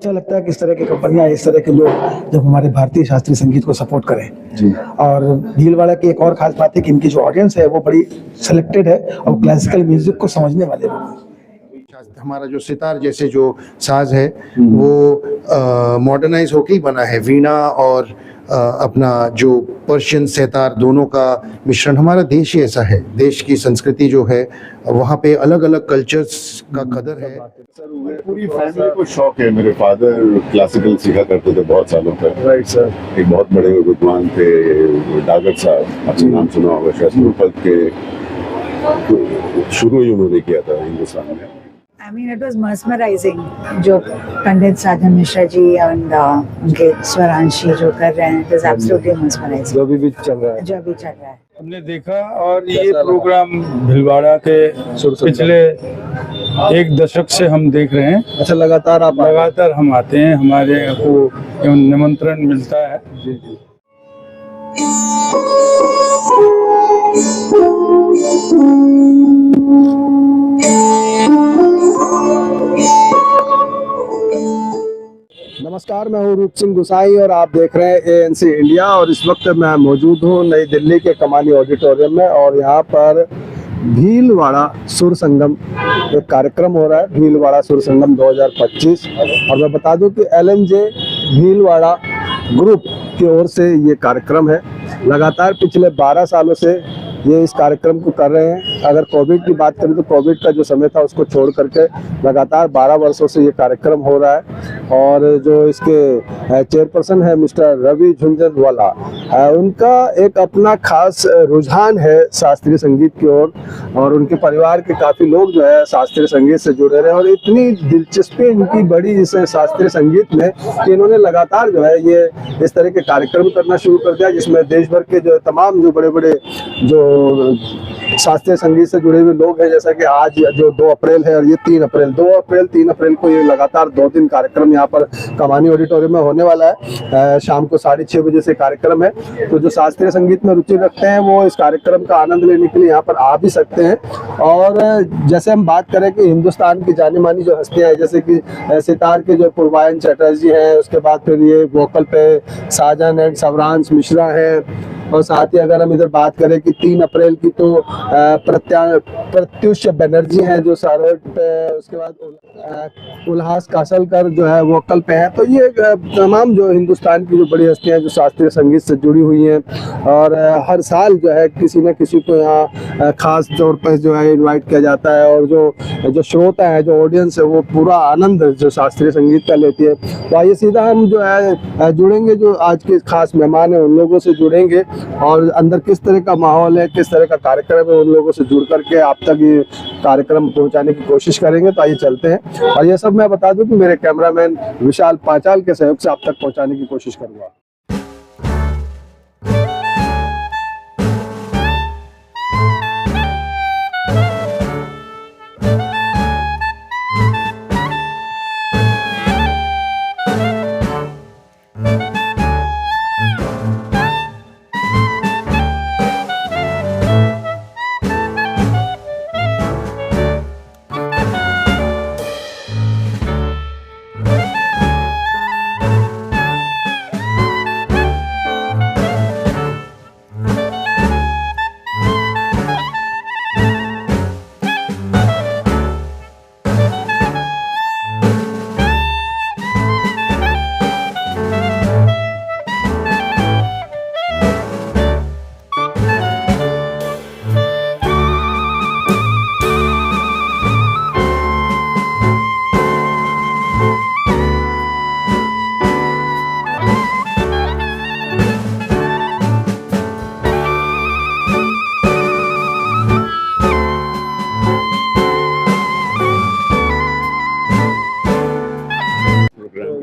अच्छा लगता है कि इस तरह की कंपनियां, इस तरह के लोग जब हमारे भारतीय शास्त्रीय संगीत को सपोर्ट करें जी। और भीलवाड़ा की एक और खास बात है कि इनकी जो ऑडियंस है वो बड़ी सिलेक्टेड है और क्लासिकल म्यूजिक को समझने वाले लोग हैं। हमारा जो सितार जैसे जो साज है वो मॉडर्नाइज होके ही बना है। वीणा और अपना जो पर्शियन सेतार दोनों का मिश्रण। हमारा देश ही ऐसा है, देश की संस्कृति जो है वहाँ पे अलग अलग कल्चर्स का कदर है। सर पूरी फैमिली को शौक है। मेरे फादर क्लासिकल सीखा करते थे बहुत सालों तक। Right sir. एक बहुत बड़े विद्वान थे डागर साहब, आपने नाम सुना होगा शायद। ध्रुपद के शुरू ही उन्होंने किया था हिंदुस्तान में। I mean, it was mesmerizing जो पंडित साधन मिश्रा जी और उनके स्वरांशी जो कर रहे हैं, it was absolutely mesmerizing। जो भी चल रहा है, जो अभी चल रहा है हमने देखा। और ये प्रोग्राम भीलवाड़ा के पिछले एक दशक से हम देख रहे हैं। अच्छा, लगातार हम आते हैं, हमारे को निमंत्रण मिलता है। जी जी। नमस्कार, मैं हूँ रूप सिंह गुसाई और आप देख रहे हैं ANC इंडिया। और इस वक्त मैं मौजूद हूँ नई दिल्ली के कमानी ऑडिटोरियम में और यहाँ पर भीलवाड़ा सुर संगम एक कार्यक्रम हो रहा है, भीलवाड़ा सुर संगम 2025। और मैं बता दूं कि LNJ भीलवाड़ा ग्रुप की ओर से ये कार्यक्रम है। लगातार पिछले 12 सालों से ये इस कार्यक्रम को कर रहे हैं। अगर कोविड की बात करें तो कोविड का जो समय था उसको छोड़ करके लगातार 12 वर्षों से ये कार्यक्रम हो रहा है। और जो इसके चेयरपर्सन है मिस्टर रवि झुंझुनवाला, उनका एक अपना खास रुझान है शास्त्रीय संगीत की ओर और उनके परिवार के काफ़ी लोग जो है शास्त्रीय संगीत से जुड़े रहे और इतनी दिलचस्पी इनकी बड़ी इस शास्त्रीय संगीत में कि इन्होंने लगातार जो है ये इस तरह के कार्यक्रम करना शुरू कर दिया, जिसमें देश भर के जो तमाम जो बड़े बड़े जो शास्त्रीय संगीत से जुड़े हुए लोग हैं, जैसा कि आज जो 2 अप्रैल है और ये 3 अप्रैल को ये लगातार 2 दिन कार्यक्रम यहाँ पर कमानी ऑडिटोरियम में होने वाला है। शाम को 6:30 बजे से कार्यक्रम है। तो जो शास्त्रीय संगीत में रुचि रखते हैं वो इस कार्यक्रम का आनंद लेने के लिए यहाँ पर आ भी सकते हैं। और जैसे हम बात करें कि हिंदुस्तान की जानी मानी जो हस्तियाँ हैं, जैसे कि सितार के जो पूर्वायन चटर्जी हैं, उसके बाद फिर ये वोकल पे साजन एंड सवरांश मिश्रा हैं। और साथ ही अगर हम इधर बात करें कि 3 अप्रैल की तो प्रत्युष बनर्जी हैं जो सारोट पे, उसके बाद उल्लास कासलकर जो है वोकल पे हैं। तो ये तमाम जो हिंदुस्तान की जो बड़ी हस्तियां हैं जो शास्त्रीय संगीत से जुड़ी हुई हैं और हर साल जो है किसी न किसी को यहाँ खास तौर पर जो है इनवाइट किया जाता है और जो श्रोता है, जो ऑडियंस है, वो पूरा आनंद जो शास्त्रीय संगीत का लेती है। तो आइए सीधा हम जो है जुड़ेंगे, जो आज के खास मेहमान हैं उन लोगों से जुड़ेंगे और अंदर किस तरह का माहौल है, किस तरह का कार्यक्रम है, उन लोगों से जुड़ करके आप तक ये कार्यक्रम पहुंचाने की कोशिश करेंगे। तो आइए चलते हैं। और ये सब मैं बता दूं कि मेरे कैमरामैन विशाल पांचाल के सहयोग से आप तक पहुंचाने की कोशिश करूंगा।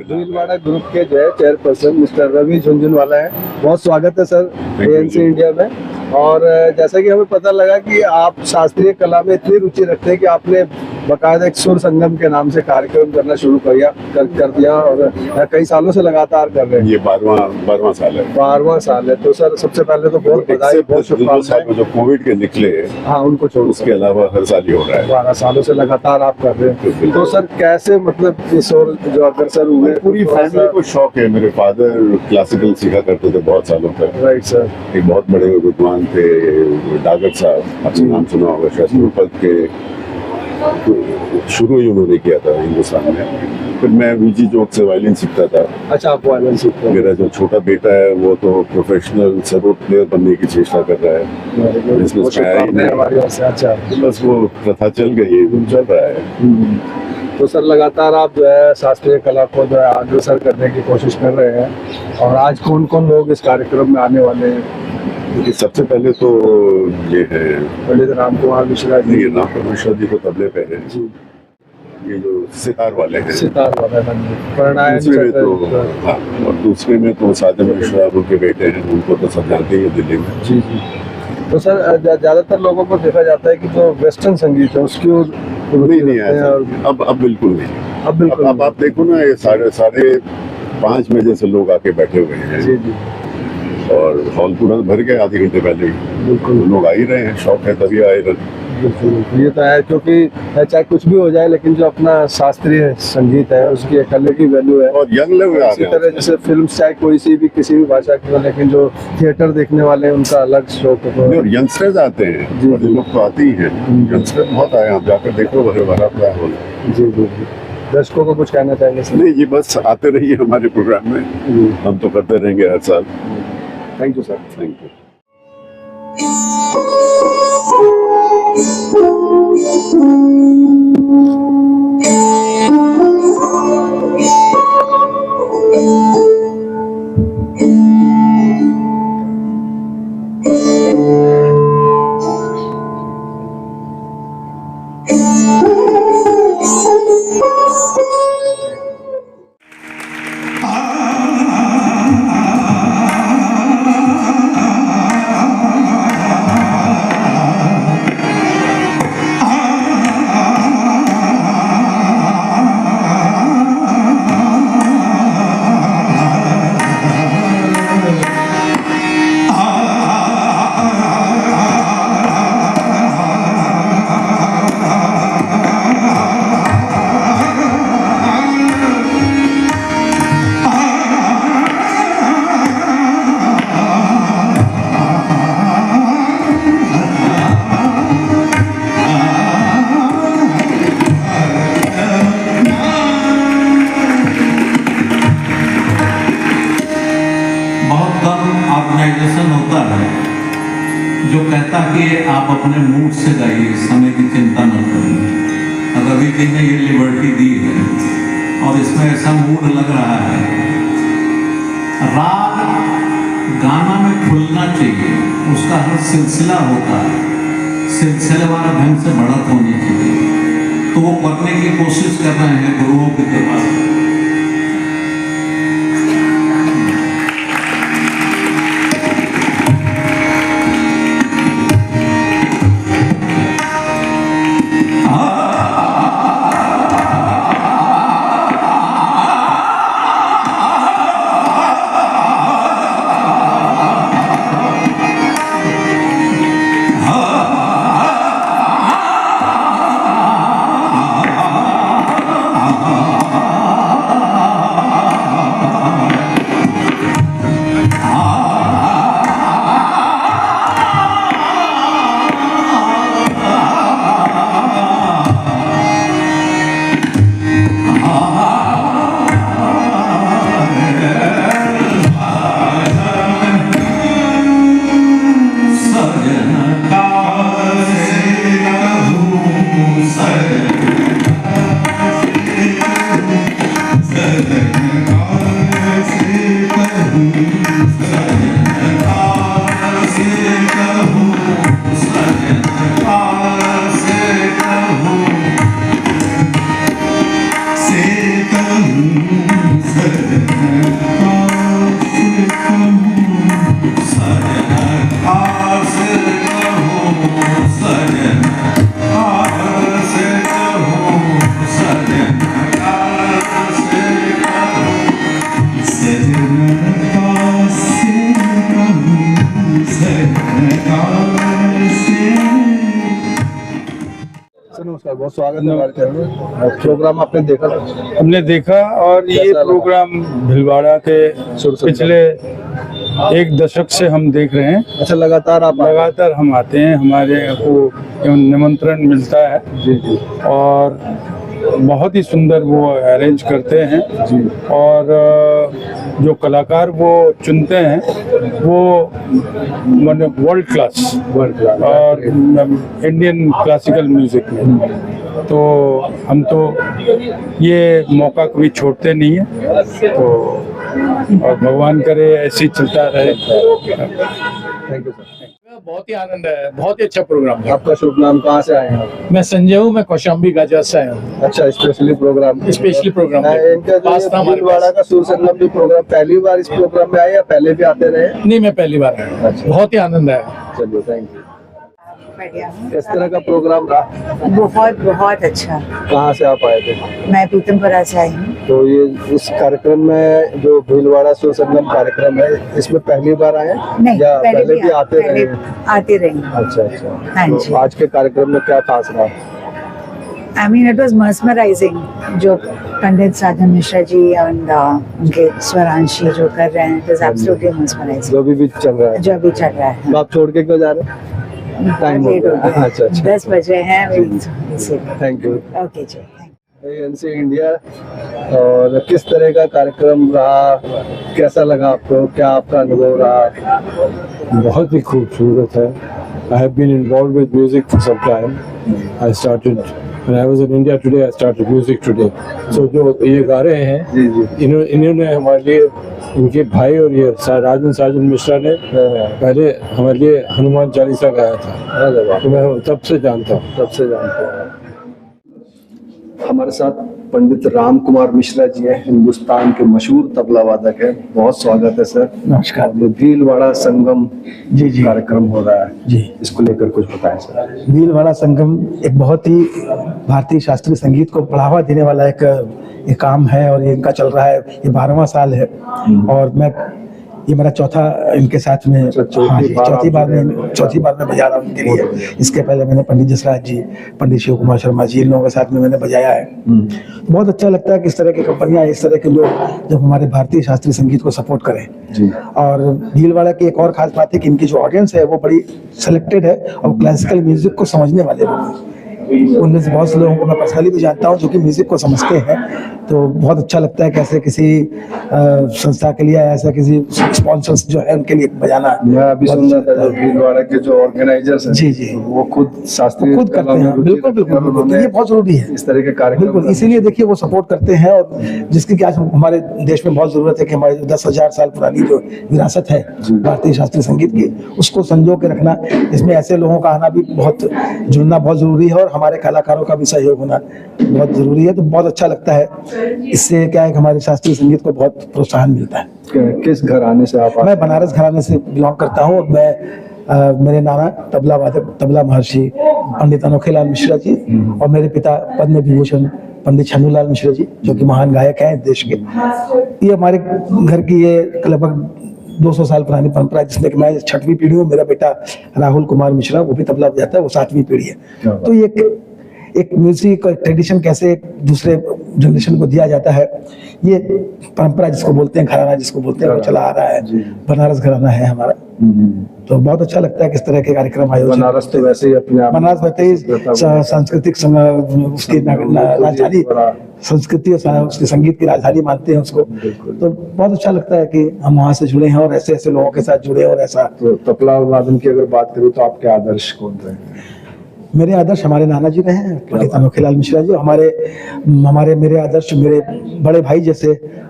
भीलवाड़ा ग्रुप के जो है चेयरपर्सन मिस्टर रवि झुंझुनवाला है। बहुत स्वागत है सर ANC इंडिया में। और जैसा कि हमें पता लगा कि आप शास्त्रीय कला में इतनी रुचि रखते हैं कि आपने बाकायदा एक सुर संगम के नाम से कार्यक्रम करना शुरू कर दिया और कई सालों से लगातार कर रहे हैं। ये 12वां साल है। 12वां साल है। तो सर सबसे पहले तो बहुत बधाई, बहुत Except 2 साल में शुभकामनाएं। जो कोविड के निकले, हाँ, उनको छोड़ उसके अलावा हर साल ही हो रहा है। 12 सालों से लगातार आप कर रहे हैं। बिल्कुल। तो सर कैसे मतलब इस ओर जो अग्रसर हुए? पूरी फैमिली को शौक है। मेरे फादर क्लासिकल सीखा करते थे बहुत सालों तक। Right sir. एक बहुत बड़े विद्वान थे डागर साहब, आपने नाम सुना होगा शायद। ध्रुपद के शुरू ही उन्होंने किया था हिंदुस्तान में। फिर मैं वीजी जोग से वायलिन सीखता था। अच्छा, आप वायलिन सीखते हैं। मेरा जो छोटा बेटा है वो तो प्रोफेशनल सरोद प्लेयर बनने की चेष्टा कर रहा है। बहुत शुभकामनाएं हमारी ओर से। अच्छा, बस वो प्रथा चल गई, चल रहा है। तो सर लगातार आप जो है शास्त्रीय कला को जो है अग्रसर करने की कोशिश कर रहे हैं। और आज कौन कौन लोग इस कार्यक्रम में आने वाले हैं? क्योंकि सबसे पहले तो ये है, पंडित राम कुमार मिश्रा जी, ये राम मिश्रा जी को तबले पे है। जी, ये जो सितार वाले हैं। सितार वाला बंदी, प्रणायन दूसरे में तो चक्रवर्ती। हाँ, और दूसरे में तो साजन मिश्रा उनके बेटे हैं, उनको तो सब जानते ही हैं दिल्ली में। जी जी। तो सर ज्यादातर लोगों को देखा जाता है कि जो वेस्टर्न संगीत है उसकी ओर नहीं नहीं रुचि रखते हैं। ऐसा और अब बिल्कुल नहीं। अब बिल्कुल अब आप देखो ना, ये 5:30 बजे से लोग आके बैठे हुए हैं जी जी, और हॉल तुरंत भर गए आधे घंटे पहले ही। बिल्कुल लोग आ ही रहे हैं, शौक है तभी आए रहे। बिल्कुल बिल्कुल। ये तो है, क्योंकि चाहे कुछ भी हो जाए लेकिन जो अपना शास्त्रीय संगीत है उसकी एक अलग ही वैल्यू है। और यंग लोग आ इसी रहे तरह हैं। जैसे फिल्म चाहे कोई सी भी किसी भी भाषा की हो, लेकिन जो थिएटर देखने वाले हैं उनका अलग शौक है। और यंगस्टर्स आते हैं, जी, बड़े लोग तो आते ही हैं। यंगस्टर बहुत आए, आप जाकर देखो, भरा पड़ा हॉल। जी जी जी। दर्शकों को कुछ कहना चाहेंगे सर? नहीं, ये बस आते रहिए हमारे प्रोग्राम में, जी, हम तो करते रहेंगे हर साल। Thank you sir. Thank you. Organisation होता है जो कहता कि आप अपने मूड से गाइए, समय की चिंता न करिए। रवि जी ने ये लिबर्टी दी है और इसमें ऐसा मूड लग रहा है। राग गाना में खुलना चाहिए, उसका हर सिलसिला होता है, सिलसिलेवार ढंग से बढ़त होनी चाहिए। तो वो करने की कोशिश कर रहे हैं गुरुओं की कृपा से। बहुत स्वागत है हमारे चैनल में। प्रोग्राम आपने देखा था? हमने देखा और ये कैसा लगा? प्रोग्राम भीलवाड़ा के पिछले एक दशक से हम देख रहे हैं। अच्छा, लगातार आप लगातार हम आते हैं, हमारे को निमंत्रण मिलता है जी जी और बहुत ही सुंदर वो अरेंज करते हैं जी। और जो कलाकार वो चुनते हैं वो माने वर्ल्ड क्लास और इंडियन क्लासिकल म्यूजिक में, तो हम तो ये मौका कभी छोड़ते नहीं है, तो और भगवान करे ऐसे ही चलता रहे। Thank you sir. बहुत ही आनंद है, बहुत ही अच्छा प्रोग्राम था। आपका शुभ नाम, कहाँ से आए हैं आप? मैं संजय हूँ, मैं कौशाम्बी गाजियाबाद से आया हूँ। अच्छा, स्पेशली प्रोग्राम स्पेशली प्रोग्राम इनका पास था जो हमारे भीलवाड़ा का सुर संगम भी प्रोग्राम पहली बार इस प्रोग्राम में आए या पहले भी आते रहे? नहीं, मैं पहली बार आया हूँ। अच्छा। बहुत ही आनंद आया। चलिए, थैंक यू। बढ़िया। किस तरह का प्रोग्राम रहा? बहुत बहुत अच्छा। कहाँ से आप आए थे? मैं पीतमपुरा से आई हूँ। तो ये इस कार्यक्रम में जो भीलवाड़ा सुर संगम कार्यक्रम है, इसमें पहली बार आए हैं नहीं, या पहले भी आते पहले रहे? आते रही। अच्छा अच्छा। हाँ जी। तो आज के कार्यक्रम में क्या खास रहा? I mean, it was mesmerizing जो पंडित साजन मिश्रा जी और उनके स्वरांशी जो कर रहे हैं, it was absolutely mesmerizing। जो भी चल रहा है। जो अभी चल रहा है। तो आप छोड़ के क्यों जा रहे हैं? टाइम हो लेट हो गया। गया। अच्छा अच्छा। 10 बजे हैं इसीलिए। Thank you. ओके जी, thank you। एएनसी इंडिया, और किस तरह का कार्यक्रम रहा, कैसा लगा आपको, क्या आपका अनुभव रहा? बहुत ही खूबसूरत है। I have been involved with music for some time. I started when I was in India today. I started music today. So जो ये गा रहे हैं, जी जी। इन्होंने हमारे लिए, इनके भाई और ये राजन साजन मिश्रा ने पहले हमारे लिए हनुमान चालीसा गाया था, अरे वाह, तो मैं तब से जानता हूँ। तब से जानते हैं। हमारे साथ पंडित राम कुमार मिश्रा जी हैं, हिंदुस्तान के मशहूर तबला वादक हैं। बहुत स्वागत है सर। नमस्कार। ये भीलवाड़ा संगम जी जी कार्यक्रम हो रहा है जी। इसको लेकर कुछ बताएं सर। भीलवाड़ा संगम एक बहुत ही भारतीय शास्त्रीय संगीत को बढ़ावा देने वाला एक काम है और ये इनका चल रहा है, ये 12वां साल है और मैं ये मेरा चौथा इनके साथ में। चौथी हाँ जी, बार चौथी आप बार मैं बजा रहा हूँ इनके लिए। इसके पहले मैंने पंडित जसराज जी, पंडित शिव कुमार शर्मा जी, इन लोगों के साथ में मैंने बजाया है। बहुत अच्छा लगता है कि इस तरह की कंपनियां, इस तरह के लोग जब हमारे भारतीय शास्त्रीय संगीत को सपोर्ट करें। जी। और भीलवाड़ा की एक और खास बात है कि इनकी जो ऑडियंस है वो बड़ी सिलेक्टेड है और क्लासिकल म्यूजिक को समझने वाले लोग हैं। उनमें से बहुत से लोगों को मैं पर्सनली भी जानता हूँ जो कि म्यूजिक को समझते हैं, तो बहुत अच्छा लगता है कैसे किसी संस्था के लिए, ऐसा किसी स्पॉन्सर्स जो है उनके लिए बजाना। मैं अभी बहुत सुन रहा अच्छा था जो लगता है। भीलवाड़ा के जो ऑर्गेनाइजर्स हैं, जी, जी। वो खुद शास्त्रीय खुद करते कला में हैं, रुचि बिल्कुल रखते हैं बिल्कुल और बिल्कुल, उन्होंने ये बहुत जरूरी है। इस तरह के कार्यक्रम बिल्कुल, इसीलिए देखिए वो सपोर्ट करते हैं और जिसकी कि आज हमारे देश में बहुत जरूरत है कि हमारी 10,000 साल पुरानी जो विरासत है भारतीय शास्त्रीय संगीत की, उसको संजो के रखना। इसमें ऐसे लोगों का आना भी बहुत, जुड़ना बहुत जरूरी है और हमारे कलाकारों का भी सहयोग होना बहुत जरूरी है। तो बहुत अच्छा लगता है, इससे क्या है कि हमारे शास्त्रीय संगीत को बहुत प्रोत्साहन मिलता है। किस घराने से आप मैं बनारस घराने से बिलोंग करता हूँ और मैं मेरे नाना तबला वादक, तबला महर्षि पंडित अनोखेलाल मिश्रा जी और मेरे पिता पद्म विभूषण पंडित छन्नूलाल मिश्रा जी, जो कि महान गायक हैं देश के। ये हमारे घर की ये लगभग 200 साल पुरानी परंपरा है, जिसमें कि मैं 6वीं पीढ़ी हूँ। मेरा बेटा राहुल कुमार मिश्रा, वो भी तबला बजाता है, वो 7वीं पीढ़ी है। तो ये एक म्यूजिक का ट्रेडिशन कैसे दूसरे जनरेशन को दिया जाता है, ये परंपरा जिसको बोलते हैं, घराना जिसको बोलते हैं, वो चला आ रहा है। बनारस घराना है हमारा। तो बहुत अच्छा लगता है किस तरह के कार्यक्रम आयोजित। बनारस तो वैसे ही अपने आप बनारस वैसे ही सांस्कृतिक उसकी राजधानी, संस्कृति और उसके संगीत की राजधानी मानते हैं उसको। तो बहुत अच्छा लगता है कि हम वहाँ से जुड़े हैं और ऐसे ऐसे लोगों के साथ जुड़े और ऐसा। तो तबला वादन की अगर बात करूँ तो आपके आदर्श कौन थे? मेरे आदर्श हमारे नाना जी रहे हैं, पंडित अनोखेलाल मिश्रा जी। हमारे मेरे आदर्श मेरे बड़े भाई जैसे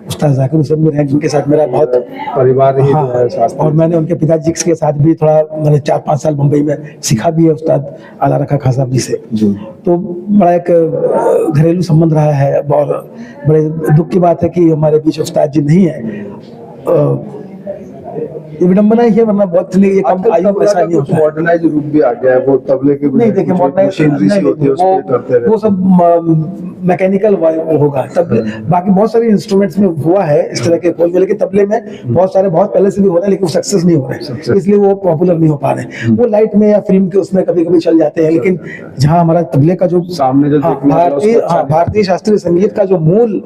उस्ताद जाकिर हुसैन भी रहे, जिनके साथ मेरा बहुत परिवार ही हाँ, जो है शास्त्रीय। और मैंने उनके पिताजी के साथ भी थोड़ा, मैंने 4-5 साल मुंबई में सीखा भी है उस्ताद आला रखा खान साहब जी से। तो बड़ा एक घरेलू संबंध रहा है और बड़े दुख की बात है कि हमारे बीच उस्ताद जी नहीं है। ये विडंबना ही है, वरना बहुत चलिए ये कम आयु में ऐसा नहीं होता है। मॉडर्नाइज रूप भी आ गया है, वो तबले के नहीं देखिए मशीनरी सी होती है उस पे करते वो सब मैकेनिकल होगा तब। बाकी बहुत सारे इंस्ट्रूमेंट्स में हुआ है इस तरह के खोल, लेकिन तबले में बहुत सारे बहुत पहले से भी हो रहे हैं, लेकिन वो सक्सेस नहीं हो रहे हैं, इसलिए वो पॉपुलर नहीं हो पा रहे। वो लाइट में या फिल्म के उसमें कभी कभी चल जाते हैं, लेकिन जहाँ हमारा तबले का जो सामने जो देखने वाला है, उसको अच्छा भारतीय शास्त्रीय संगीत का जो मूल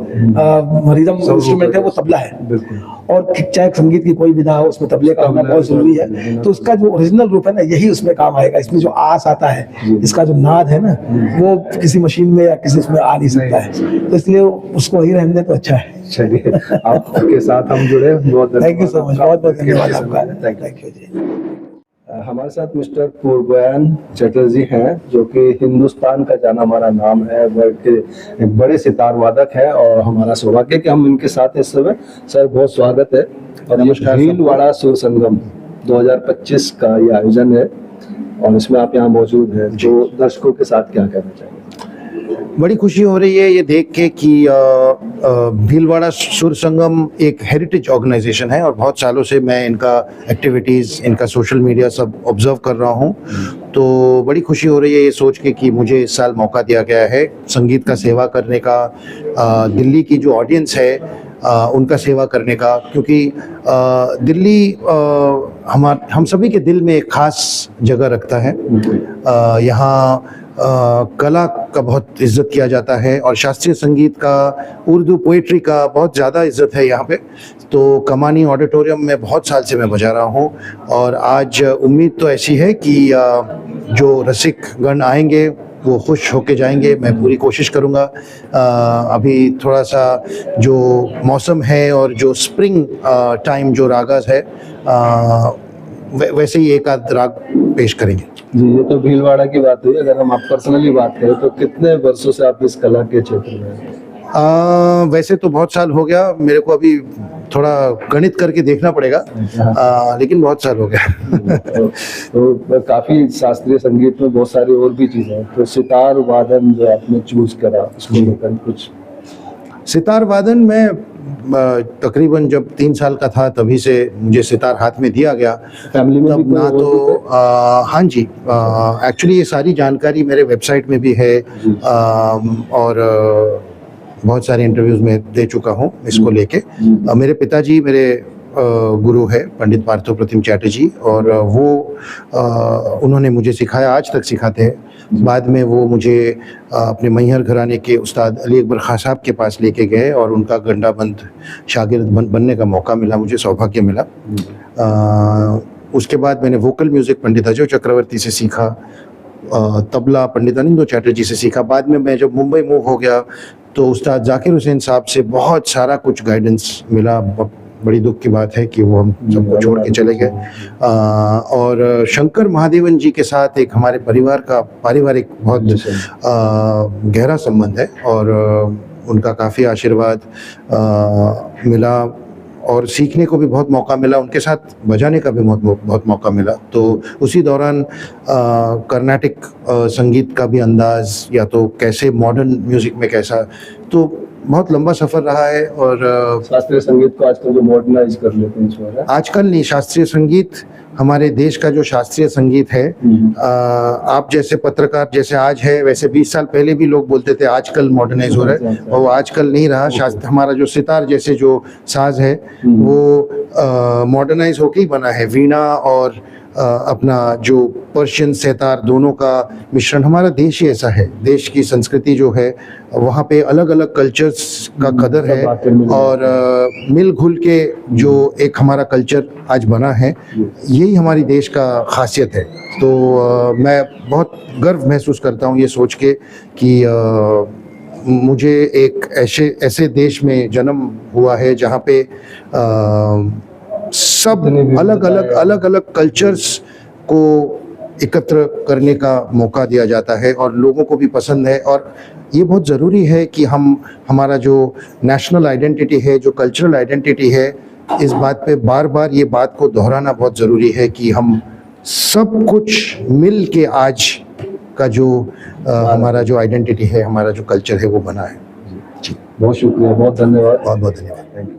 रिदम इंस्ट्रूमेंट है वो तबला है। बिल्कुल। और चाहे संगीत की कोई विधा हो उसमें तबले का होना बहुत जरूरी है, तो उसका जो ओरिजिनल रूप है ना यही उसमें काम आएगा। इसमें जो आस आता है, इसका जो नाद है ना, वो किसी मशीन में या किसी उसमें आ नहीं सकता है, तो इसलिए उसको वही रहने दे तो अच्छा है। चलिए, आपके साथ हम जुड़े, बहुत थैंक यू सो मच, बहुत बहुत धन्यवाद आपका। थैंक यू जी। हमारे साथ मिस्टर पूर्वयन चटर्जी हैं, जो कि हिंदुस्तान का जाना माना नाम है, बल्कि एक बड़े सितार वादक है, और हमारा सौभाग्य कि हम इनके साथ इस समय। सर बहुत स्वागत है। और ये भीलवाड़ा सुर संगम 2025 का ये आयोजन है, और इसमें आप यहाँ मौजूद हैं, जो दर्शकों के साथ क्या कहना चाहेंगे? बड़ी खुशी हो रही है ये देख के कि भीलवाड़ा सुर संगम एक हेरिटेज ऑर्गेनाइजेशन है, और बहुत सालों से मैं इनका एक्टिविटीज़, इनका सोशल मीडिया सब ऑब्जर्व कर रहा हूँ। तो बड़ी खुशी हो रही है ये सोच के कि मुझे इस साल मौका दिया गया है संगीत का सेवा करने का, दिल्ली की जो ऑडियंस है उनका सेवा करने का, क्योंकि दिल्ली हम सभी के दिल में एक ख़ास जगह रखता है। यहाँ कला का बहुत इज्जत किया जाता है, और शास्त्रीय संगीत का, उर्दू पोइट्री का बहुत ज़्यादा इज्जत है यहाँ पे। तो कमानी ऑडिटोरियम में बहुत साल से मैं बजा रहा हूँ, और आज उम्मीद तो ऐसी है कि जो रसिक गण आएंगे वो खुश होके जाएंगे। मैं पूरी कोशिश करूँगा। अभी थोड़ा सा जो मौसम है और जो स्प्रिंग टाइम जो रागास है, वैसे ही एक आध राग पेश करेंगे। जी, ये तो भीलवाड़ा की बात हुई। अगर हम आप पर्सनली बात करें तो कितने वर्षों से आप इस कला के क्षेत्र में हैं? वैसे तो बहुत साल हो गया, मेरे को अभी थोड़ा गणित करके देखना पड़ेगा, लेकिन बहुत साल हो गया। तो काफी शास्त्रीय संगीत में बहुत सारी और भी चीजें हैं, तो सितार वादन जो आपने चूज करा उसको लेकर कुछ? सितार वादन में तकरीबन जब 3 साल का था तभी से मुझे सितार हाथ में दिया गया। फैमिली में तब भी ना तो हाँ जी, एक्चुअली ये सारी जानकारी मेरे वेबसाइट में भी है, और बहुत सारे इंटरव्यूज़ में दे चुका हूँ इसको लेके। मेरे पिताजी मेरे गुरु है पंडित पार्थो प्रतिम चैटर्जी, और वो उन्होंने मुझे सिखाया, आज तक सिखाते हैं। बाद में वो मुझे अपने मैहर घराने के उस्ताद अली अकबर खां साहब के पास लेके गए, और उनका गंडाबंद शागिर्द बनने का मौका मिला, मुझे सौभाग्य मिला। उसके बाद मैंने वोकल म्यूज़िक पंडित अजय चक्रवर्ती से सीखा, तबला पंडित अनिंदो चैटर्जी से सीखा। बाद में मैं जब मुंबई मूव हो गया तो उस्ताद जाकिर हुसैन साहब से बहुत सारा कुछ गाइडेंस मिला। बड़ी दुख की बात है कि वो हम सबको छोड़ के चले गए। और शंकर महादेवन जी के साथ एक हमारे परिवार का पारिवारिक बहुत गहरा संबंध है, और उनका काफ़ी आशीर्वाद मिला, और सीखने को भी बहुत मौका मिला, उनके साथ बजाने का भी बहुत मौका मिला। तो उसी दौरान कर्नाटिक संगीत का भी अंदाज़, या तो कैसे मॉडर्न म्यूज़िक में कैसा, तो बहुत लंबा सफ़र रहा है। और शास्त्रीय संगीत को आजकल जो मॉडर्नाइज कर लेते हैं इसमें, आजकल नहीं, शास्त्रीय संगीत हमारे देश का जो शास्त्रीय संगीत है, आप जैसे पत्रकार जैसे आज है, वैसे 20 साल पहले भी लोग बोलते थे आजकल मॉडर्नाइज हो रहा है, और वो आजकल नहीं रहा। हमारा जो सितार जैसे जो साज है वो मॉडर्नाइज होके ही बना है। वीणा और अपना जो पर्शियन सेतार दोनों का मिश्रण, हमारा देश ही ऐसा है। देश की संस्कृति जो है वहाँ पे अलग अलग कल्चर्स का कदर है, और मिल घुल के जो एक हमारा कल्चर आज बना है, यही हमारी देश का खासियत है। तो मैं बहुत गर्व महसूस करता हूँ ये सोच के कि मुझे एक ऐसे देश में जन्म हुआ है जहाँ पे सब अलग अलग कल्चर्स को एकत्र करने का मौका दिया जाता है, और लोगों को भी पसंद है। और ये बहुत ज़रूरी है कि हमारा जो नेशनल आइडेंटिटी है, जो कल्चरल आइडेंटिटी है, इस बात पे बार बार ये बात को दोहराना बहुत ज़रूरी है कि हम सब कुछ मिल के आज का जो हमारा जो आइडेंटिटी है, हमारा जो कल्चर है वो बना है। जी, बहुत शुक्रिया, बहुत धन्यवाद। बहुत बहुत धन्यवाद।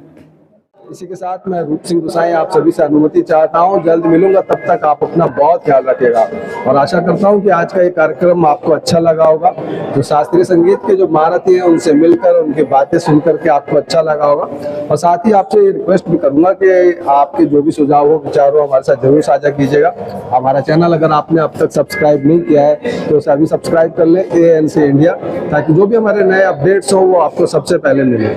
इसी के साथ मैं रूप सिंह गुसाई आप सभी से अनुमति चाहता हूं, जल्द मिलूंगा, तब तक आप अपना बहुत ख्याल रखिएगा। और आशा करता हूं कि आज का ये कार्यक्रम आपको अच्छा लगा होगा। जो शास्त्रीय संगीत के जो महारथी हैं उनसे मिलकर उनकी बातें सुनकर के आपको अच्छा लगा होगा। और साथ ही आपसे ये रिक्वेस्ट भी करूंगा कि आपके जो भी सुझाव हो विचार हो हमारे साथ जरूर साझा कीजिएगा। हमारा चैनल अगर आपने अब तक सब्सक्राइब नहीं किया है तो उसे अभी सब्सक्राइब कर लें ANC इंडिया, ताकि जो भी हमारे नए अपडेट्स हो वो आपको सबसे पहले मिले।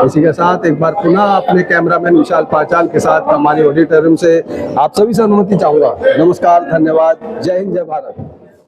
इसी के साथ एक बार पुनः अपने कैमरामैन विशाल पांचाल के साथ हमारे ऑडिटोरियम से आप सभी से अनुमति चाहूंगा। नमस्कार, धन्यवाद, जय हिंद, जय भारत।